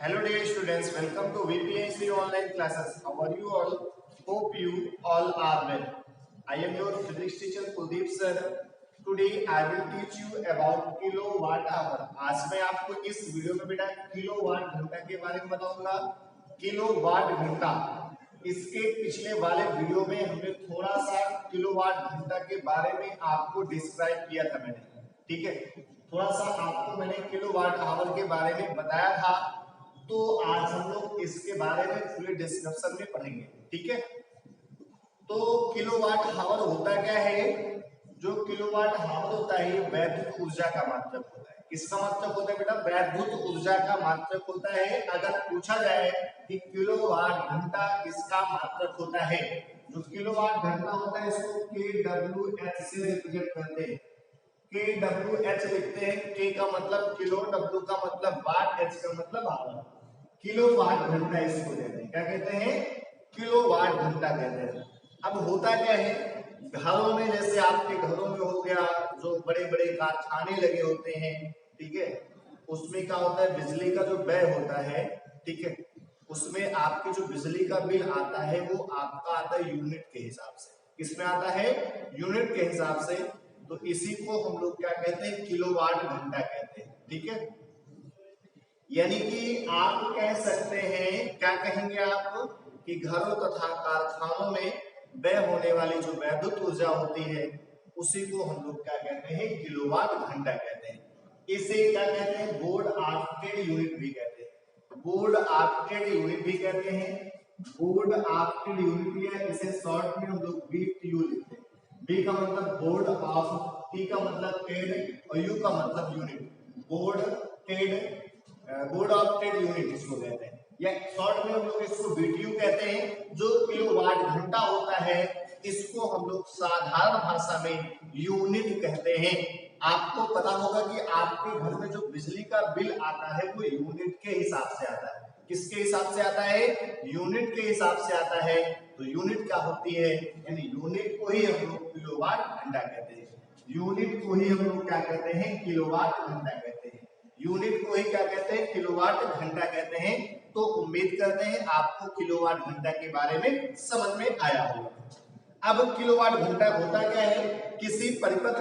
Hello dear students, welcome to VPIC online classes. How are you all? Hope you all are well. I am your physics teacher Kuldeep sir. Today I will teach you about kilowatt hour. आज मैं आपको इस video में बेटा kilowatt घंटा के बारे में बताऊंगा। किलोवाट घंटा, इसके पिछले वाले वीडियो में हमने थोड़ा सा किलोवाट घंटा के बारे में आपको डिस्क्राइब किया था मैंने, ठीक है। थोड़ा सा आपको मैंने किलोवाट आवर के बारे में बताया था, तो आज हम लोग इसके बारे में पूरे डिस्कशन में पढ़ेंगे, ठीक है। तो किलोवाट आवर होता क्या है? जो किलोवाट आवर होता है वैद्युत ऊर्जा का मात्रक होता है। किसका मात्रक होता है बेटा? वैद्युत ऊर्जा का मात्रक होता है। अगर पूछा जाए कि किलोवाट घंटा किसका मात्रक होता है, जो किलोवाट घंटा होता है इसको kWh से रिप्रेजेंट करते हैं। kWh लिखते हैं। k का मतलब किलो, w का मतलब वाट, h का मतलब आवर। किलोवाट घंटा इसको कहते हैं। क्या कहते हैं? किलोवाट घंटा कहते हैं। अब होता क्या है, घरों में, जैसे आपके घरों में हो गया, जो बड़े बड़े कारखाने लगे होते हैं, ठीक है, उसमें क्या होता है, बिजली का जो व्यय होता है, ठीक है, उसमें आपके जो बिजली का बिल आता है वो आपका आता है यूनिट के हिसाब से। किसमें आता है? यूनिट के हिसाब से। तो इसी को हम लोग क्या कहते हैं? किलोवाट घंटा कहते हैं, ठीक है। यानी कि आप कह सकते हैं, क्या कहेंगे आप, कि घरों तथा कारखानों में व्यय होने वाली जो वैद्युत ऊर्जा होती है उसी को हम लोग क्या कहते हैं? किलोवाट घंटा कहते हैं। इसे क्या कहते हैं? बोर्ड आफ्टेड यूनिट भी कहते हैं। बोर्ड आफ्टेड यूनिट भी कहते हैं। बोर्ड आफ्टेड यूनिट, या इसे शॉर्ट में हम लोग BTU लिखते हैं। बी का मतलब बोर्ड ऑफ, टी का मतलब टेड और यू का मतलब unit. Board Ted, board of Ted unit इसको कहते हैं, या शॉर्ट में हम लोग इसको BTU कहते हैं। जो किलोवाट घंटा होता है इसको हम लोग साधारण भाषा में यूनिट कहते हैं। आपको पता होगा कि आपके घर में जो बिजली का बिल आता है वो यूनिट के हिसाब से आता है। किसके हिसाब से आता है? यूनिट के हिसाब से आता है। तो यूनिट क्या होती है? यानी यूनिट को ही हम लोग किलोवाट घंटा कहते हैं। यूनिट को ही हम लोग क्या कहते हैं? किलोवाट घंटा कहते हैं। यूनिट को ही क्या कहते हैं? किलोवाट घंटा कहते हैं। तो उम्मीद करते हैं आपको किलोवाट घंटा के बारे में समझ में आया होगा। अब किलोवाट घंटा होता क्या है? किसी परिपथ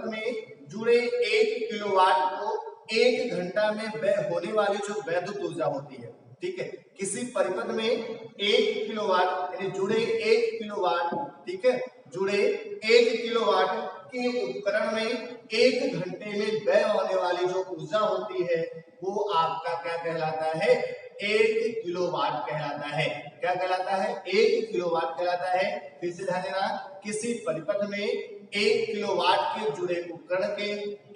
में जुड़े 1 किलोवाट को 1 घंटा में व्यय होने वाली जो वैद्युत ऊर्जा होती है, ठीक है, किसी परिपथ में 1 किलोवाट यानी जुड़े 1 किलोवाट, ठीक है, जुड़े 1 किलोवाट के उपकरण में 1 घंटे में व्यय होने वाली जो ऊर्जा होती है वो आपका क्या कहलाता है? 1 किलोवाट कहलाता है। क्या कहलाता है? 1 किलोवाट कहलाता है। फिर से ध्यान देना, किसी परिपथ में 1 किलोवाट के जुड़े उपकरण के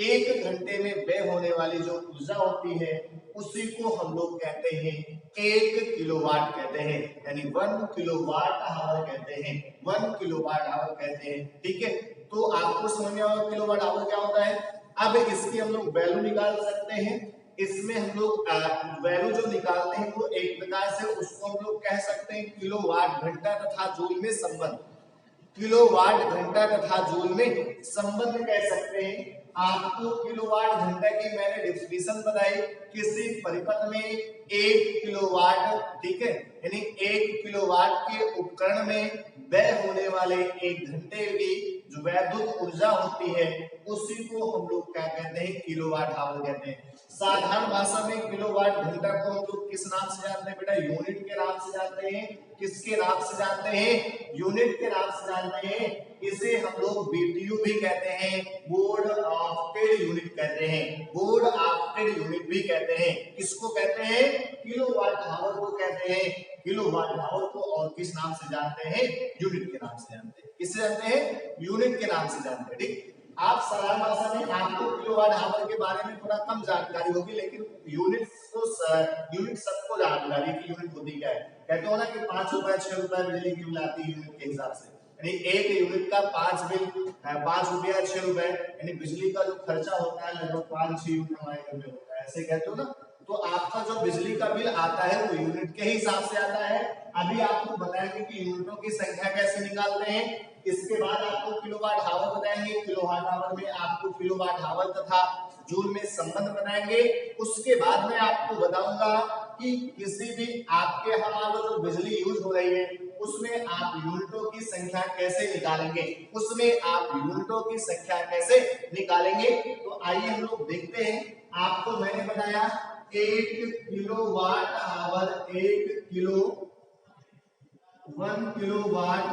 1 घंटे में व्यय होने वाली जो ऊर्जा होती है उसी को हम लोग कहते हैं 1 किलोवाट कहते हैं, यानी 1 किलोवाट आवर कहते हैं। 1 किलोवाट आवर कहते हैं, ठीक है। तो आपको समझ में आया किलोवाट आवर क्या होता है। अब इसकी हम लोग वैल्यू निकाल सकते हैं। इसमें हम लोग वैल्यू जो निकालते हैं वो एक प्रकार से उसको हम लोग कह सकते हैं किलोवाट घंटा तथा जूल में संबंध। किलोवाट घंटा तथा जूल में संबंध कह सकते हैं। आपको किलोवाट घंटा की मैंने डेफिनेशन बताई। किसी परिपथ में 1 किलोवाट, ठीक है, यानी 1 किलोवाट के उपकरण में व्यय होने वाले 1 घंटे की जो वैद्युत ऊर्जा होती है उसी को हम लोग क्या कहते हैं? किलोवाट आवर कहते हैं। साधारण भाषा में किलोवाट घंटा को हम लोग किस नाम से जानते हैं बेटा? यूनिट के नाम से जानते हैं। किसके नाम से जानते हैं? यूनिट के नाम से जानते हैं। इसे हम लोग BTU भी कहते हैं, बोर्ड ऑफ्टेड यूनिट कहते हैं। बोर्ड ऑफ्टेड यूनिट भी कहते हैं। किसको कहते हैं? किलोवाट आवर को कहते हैं। किलोवाट आवर को और किस नाम से जानते हैं? यूनिट के नाम से जानते हैं। किससे जानते हैं? यूनिट के नाम से जानते हैं, ठीक। आप साधारण भाषा में आपको किलोवाट आवर के बारे में थोड़ा कम जानकारी होगी, लेकिन यूनिट सबको जानकारी की यूनिट होती क्या है। कहते हो ना कि 5 रुपए 6 रुपए बिजली की बिल आती है यूनिट के हिसाब से, यानी 1 यूनिट का 5 बिल 5 रुपया 6 रुपए, यानी बिजली का जो खर्चा होता है लगभग 5-6 यूनिट हमारे घर में होता है, ऐसे कहते हो ना। तो आपका जो बिजली का बिल आता है वो यूनिट के हिसाब से आता है। अभी आपको बताएंगे कि यूनिटों की संख्या कैसे निकालते हैं। इसके बाद आपको किलोवाट आवर बताएंगे। किलोवाट आवर में आपको किलोवाट आवर तथा जूल में संबंध बनाएंगे। उसके बाद मैं आपको बताऊंगा कि किसी भी आपके यहाँ जो बिजली यूज हो रही है उसमें आप यूनिटों की संख्या कैसे निकालेंगे, उसमें आप यूनिटों की संख्या कैसे निकालेंगे। तो आइए हम लोग देखते हैं। आपको मैंने बताया 1 किलोवाट आवर, 1 किलोवाट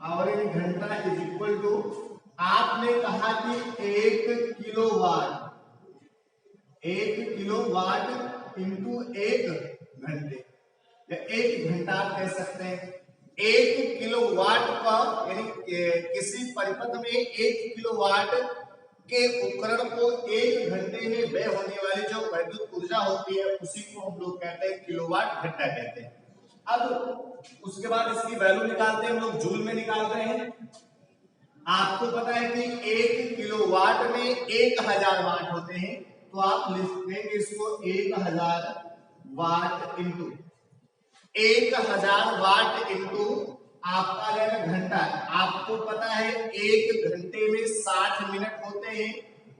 आवर इन घंटा इज इक्वल टू, आपने कहा कि 1 किलोवाट इंटू 1 घंटे या 1 घंटा आप कह सकते हैं। 1 किलोवाट का यानी किसी परिपथ में 1 किलोवाट के उपकरण को 1 घंटे में व्यय होने वाली जो वैद्युत ऊर्जा होती है उसी को हम लोग कहते हैं किलोवाट घंटा कहते हैं। अब उसके बाद इसकी वैल्यू निकालते हैं हम लोग, जूल में निकाल रहे हैं। आपको पता है कि 1 किलोवाट में 1000 वाट होते हैं, तो आप लिखेंगे इसको 1000 वाट इंटू 1000 वाट इंटू आपका लगेगा घंटा। आपको पता है 1 घंटे में 60 मिनट होते हैं।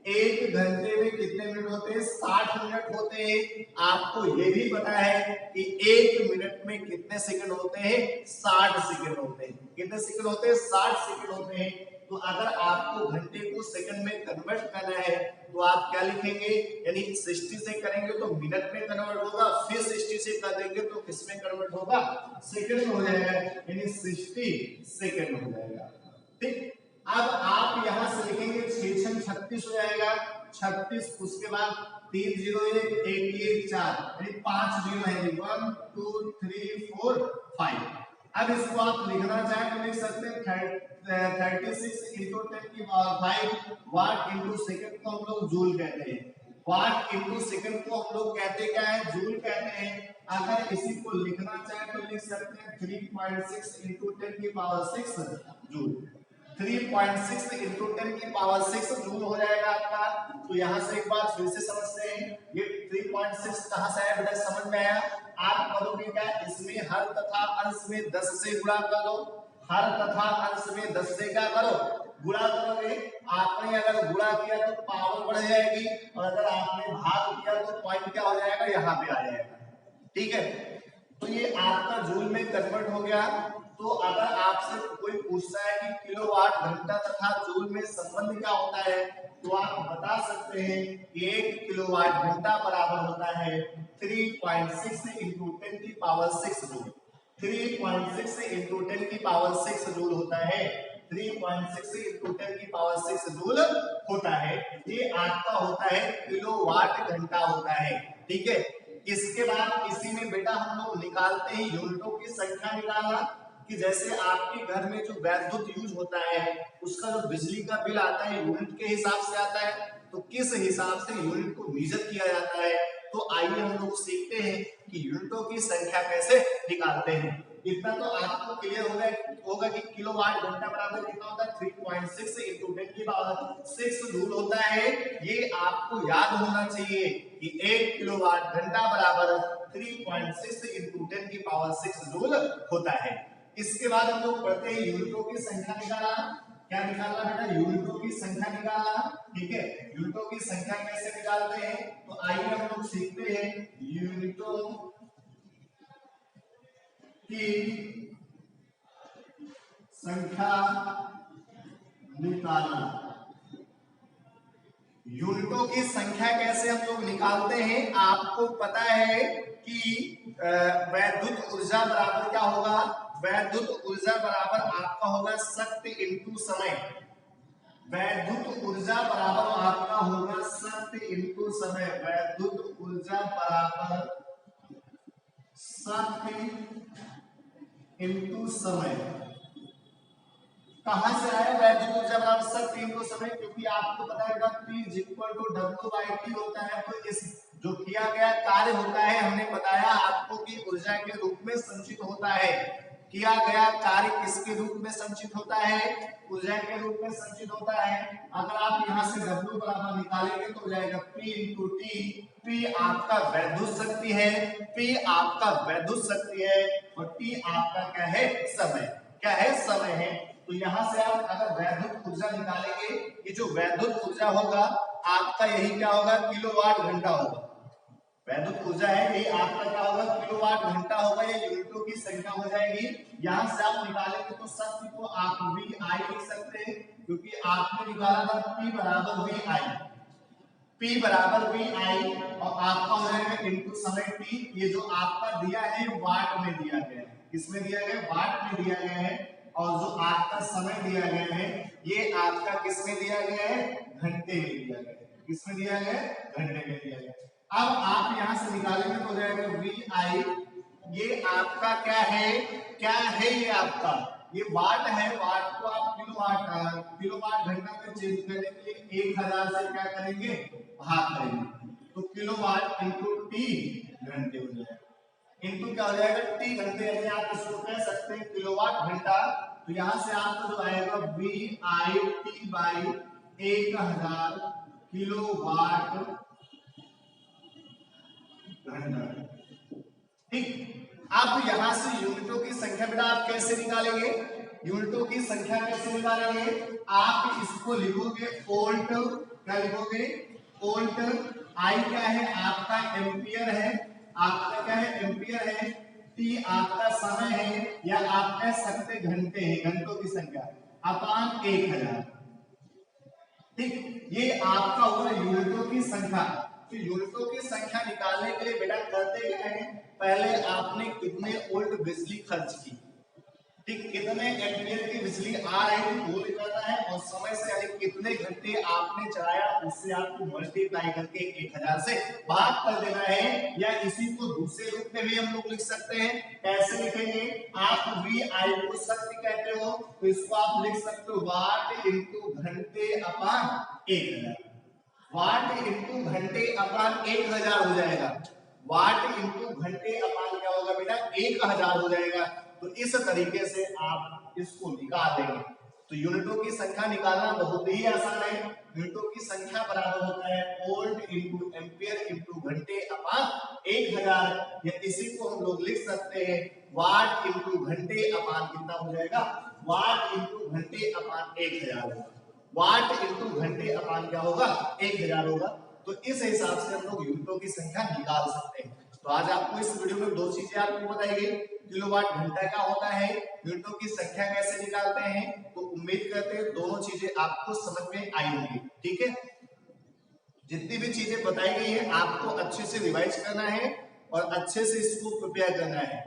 1 घंटे में कितने मिनट होते हैं? 60 मिनट होते हैं। आपको ये भी पता है कि 1 मिनट में कितने सेकंड होते हैं? 60 सेकंड होते हैं। कितने सेकंड होते हैं? 60 सेकंड होते हैं। तो अगर आपको घंटे को सेकंड में कन्वर्ट करना है तो आप क्या लिखेंगे? यानी 60 से करेंगे तो मिनट में कन्वर्ट होगा, फिर 60 से कर देंगे तो किस में कन्वर्ट होगा? सेकंड में हो जाएगा, यानी 60 सेकंड हो जाएगा। ठीक, अब आप यहां से लिखेंगे 6 36 हो जाएगा, 36। उसके बाद 3 0 1 1 1 4 यानी 5 0 है, 1 2 3 4 5। अब इसको आप लिखना चाहें तो लिख सकते हैं 36 इंटू 10 की पावर 5 वाट इंटू सेकंड को हम लोग जूल कहते हैं। वाट इंटू सेकंड को हम लोग कहते क्या है? जूल कहते हैं। अगर इसी को लिखना चाहें तो लिख सकते हैं 3.6 इंटू 10 की पावर 6 जूल। 3.6 इंटू 10 की पावर 6 जूल हो जाएगा आपका। तो यहां से एक बार फिर से समझते हैं, ये 3.6 कहां से आया बेटा? समझ में आया? आप करोगे क्या? इसमें हर तथा अंश में 10 से गुणा कर दो। हर तथा अंश में 10 से क्या करो? गुणा करोगे। आपने अगर गुणा किया तो पावर बढ़ जाएगी, और अगर आपने भाग किया तो पॉइंट क्या हो जाएगा? यहाँ पे आ जाएगा। ठीक है, तो ये आपका जूल में कन्वर्ट हो गया। तो अगर आपसे कोई पूछता है कि किलोवाट घंटा तथा जूल में संबंध क्या होता है, तो आप बता सकते हैं कि 1 किलोवाट घंटा बराबर होता है 3.6 इंटू 10 की पावर 6 जूल। 3.6 इंटू 10 की पावर 6 जूल होता है। 3.6 इंटू 10 की पावर 6 जूल होता है। ये आपका होता है किलोवाट घंटा होता है। ठीक है, इसके बाद इसी में बेटा हम लोग निकालते हैं यूनिटों की संख्या निकालना, कि जैसे आपके घर में जो वैद्युत यूज होता है उसका जो बिजली का बिल आता है यूनिट के हिसाब से आता है, तो किस हिसाब से यूनिट को मेजर किया जाता है। तो आइए हम लोग सीखते हैं कि यूनिटों की संख्या कैसे निकालते हैं। इतना तो आपको क्लियर होगा कि किलोवाट घंटा बराबर कितना होता है? 3.6 इंटू 10 की पावर 6 जूल होता है। ये आपको याद होना चाहिए कि 1 किलोवाट घंटा बराबर 3.6 इंटू 10 की पावर 6 जूल होता है। इसके बाद हम लोग पढ़ते हैं यूनिटों की संख्या निकालना। क्या निकालना बेटा? यूनिटों की संख्या निकालना। ठीक है, यूनिटों की संख्या कैसे निकालते हैं तो आइए हम लोग सीखते हैं यूनिटों की संख्या निकालना। यूनिटों की संख्या कैसे हम लोग निकालते हैं? आपको पता है कि वैद्युत ऊर्जा बराबर क्या होगा? वैद्युत ऊर्जा बराबर आपका होगा शक्ति इंटू समय। वैद्युत ऊर्जा बराबर आपका होगा शक्ति इंटू समय। वैद्युत ऊर्जा बराबर शक्ति इंटू समय। कहां से आया वैद्युत ऊर्जा बराबर शक्ति इंटू समय? क्योंकि आपको पता है P W/T होता है। तो इस जो किया गया कार्य होता है, हमने बताया आपको कि ऊर्जा के रूप में संचित होता है। किया गया कार्य किसके रूप में संचित होता है? ऊर्जा के रूप में संचित होता है। अगर आप यहां से W बराबर निकालेंगे तो हो जाएगा P इंटू T। P आपका वैद्युत शक्ति है, P आपका वैद्युत शक्ति है, और T आपका क्या है? समय। क्या है? समय है। तो यहां से आप अगर वैद्युत ऊर्जा निकालेंगे, ये जो वैद्युत ऊर्जा होगा आपका यही क्या होगा, किलोवाट घंटा होगा। वैद्युत ऊर्जा है यही आपका क्या होगा, किलोवाट घंटा होगा। ये यूनिटों की संख्या हो जाएगी। यहां से आप निकालेंगे तो शक्ति को आप VI लिख सकते हैं, क्योंकि आपने निकाला था P बराबर VI। P बराबर VI और आपका हो जाएगा इनटू समय T। ये जो आपका दिया है वाट में दिया गया है। किसमें दिया गया, वाट में दिया गया है। और जो आपका समय दिया गया है ये आपका किसमें दिया गया है, घंटे में दिया गया है। किसमें दिया गया है, घंटे में दिया गया है। अब आप यहां से निकालेंगे तो हो जाएगा VI। ये आपका क्या है, क्या है ये आपका, ये वाट है। वाट को आप किलोवाट घंटा में चेंज करने के लिए 1000 से क्या करेंगे, भाग करेंगे। तो किलोवाट इंटू टी घंटे हो जाएगा। इनटू क्या हो जाएगा, टी घंटे, यानी आप इसको कह सकते हैं किलोवाट घंटा। तो यहां से आपको जो आएगा VI/T बाई 1000 किलोवाट घंटा। ठीक, अब यहां से यूनिटों की संख्या बेटा आप कैसे निकालेंगे, यूनिटों की संख्या कैसे निकालेंगे, आप इसको लिखोगे वोल्ट। क्या लिखोगे, वोल्ट। आई क्या है आपका, एम्पियर है। आपका क्या है, एम्पियर है। टी आपका समय है, या आप कह सकते घंटे हैं, घंटों की संख्या अपान 1000। ठीक, ये आपका हुआ यूनिटों की संख्या। तो यूनिटों की संख्या निकालने के लिए बेटा करते क्या है, पहले आपने कितने वोल्ट बिजली खर्च की, ठीक, कितने एम्पियर की बिजली आ रही थी वो निकालना है। और समय से यानी कितने घंटे आपने चलाया उससे आपको मल्टीप्लाई करके 1000 से भाग कर देना है। या इसी को दूसरे रूप में भी हम लोग लिख सकते हैं। कैसे लिखेंगे, आप VI को शक्ति कहते हो तो इसको आप लिख सकते हो वाट इंटू घंटे अपान 1000। वाट इंटू घंटे अपान 1000 हो जाएगा। वाट इंटू घंटे अपान क्या होगा बेटा, 1000 हो जाएगा। तो इस तरीके से आप इसको निकाल देंगे। तो यूनिटों की संख्या निकालना बहुत ही आसान है। यूनिटों की संख्या बराबर होता है वोल्ट इंटू एम्पियर इंटू घंटे अपान 1000। या इसी को हम लोग लिख सकते हैं वाट इंटू घंटे अपान कितना हो जाएगा, वाट इंटू घंटे अपान 1000 होगा। वाट इंटू घंटे अपान क्या होगा, 1000 होगा। तो इस हिसाब से हम लोग यूनिटों की संख्या निकाल सकते हैं। तो आज आपको इस वीडियो में दो चीजें आपको बताई गई, किलोवाट घंटा क्या होता है, यूनिटों की संख्या कैसे निकालते हैं। तो उम्मीद करते हैं दोनों चीजें आपको समझ में आई होंगी। ठीक है, जितनी भी चीजें बताई गई है आपको अच्छे से रिवाइज करना है और अच्छे से इसको प्रिपेयर करना है।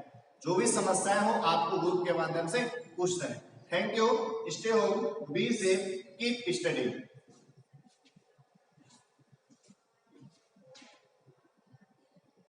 जो भी समस्याएं हो आपको ग्रुप के माध्यम से पूछना है। Thank you, stay home, be safe, keep studying.